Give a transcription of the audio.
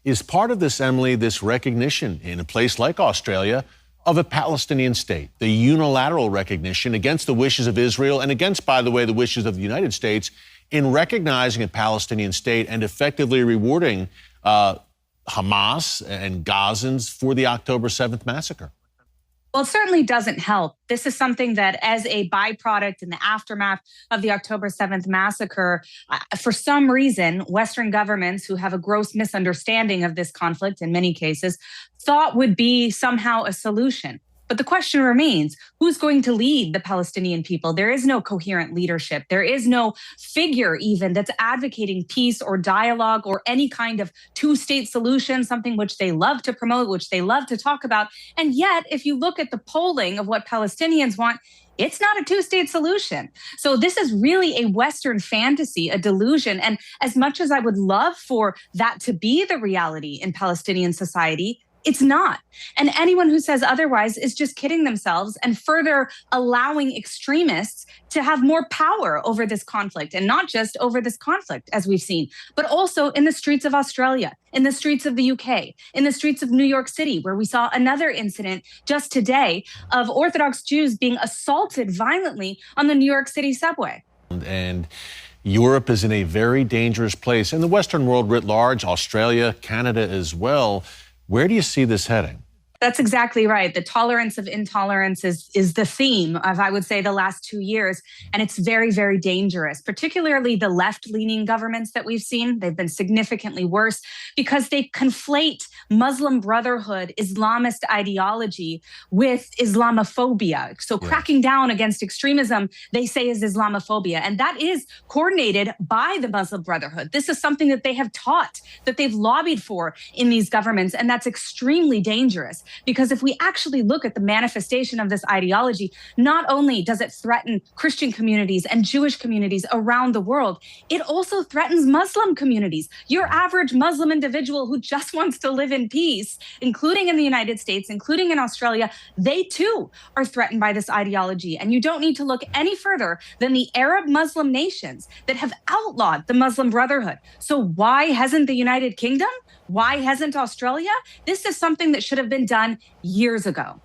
Is part of this, Emily, this recognition in a place like Australia of a Palestinian state, the unilateral recognition against the wishes of Israel and against, by the way, the wishes of the United States in recognizing a Palestinian state and effectively rewarding Hamas and Gazans for the October 7th massacre? Well, it certainly doesn't help. This is something that, as a byproduct in the aftermath of the October 7th massacre, for some reason, Western governments who have a gross misunderstanding of this conflict in many cases thought would be somehow a solution. But the question remains, who's going to lead the Palestinian people? There is no coherent leadership. There is no figure even that's advocating peace or dialogue or any kind of two-state solution, something which they love to promote, which they love to talk about. And yet, if you look at the polling of what Palestinians want, it's not a two-state solution. So this is really a Western fantasy, a delusion. And as much as I would love for that to be the reality in Palestinian society, it's not. And anyone who says otherwise is just kidding themselves and further allowing extremists to have more power over this conflict, and not just over this conflict, as we've seen, but also in the streets of Australia, in the streets of the UK, in the streets of New York City, where we saw another incident just today of Orthodox Jews being assaulted violently on the New York City subway. And Europe is in a very dangerous place, and the Western world writ large, Australia, Canada as well. Where do you see this heading? That's exactly right. The tolerance of intolerance is the theme of, I would say, the last 2 years. And it's very, very dangerous, particularly the left-leaning governments that we've seen. They've been significantly worse because they conflate Muslim Brotherhood, Islamist ideology with Islamophobia. So cracking down against extremism, they say, is Islamophobia. And that is coordinated by the Muslim Brotherhood. This is something that they have taught, that they've lobbied for in these governments. And that's extremely dangerous. Because if we actually look at the manifestation of this ideology, not only does it threaten Christian communities and Jewish communities around the world, it also threatens Muslim communities. Your average Muslim individual who just wants to live in peace, including in the United States, including in Australia, they too are threatened by this ideology. And you don't need to look any further than the Arab Muslim nations that have outlawed the Muslim Brotherhood. So why hasn't the United Kingdom? Why hasn't Australia? This is something that should have been done years ago.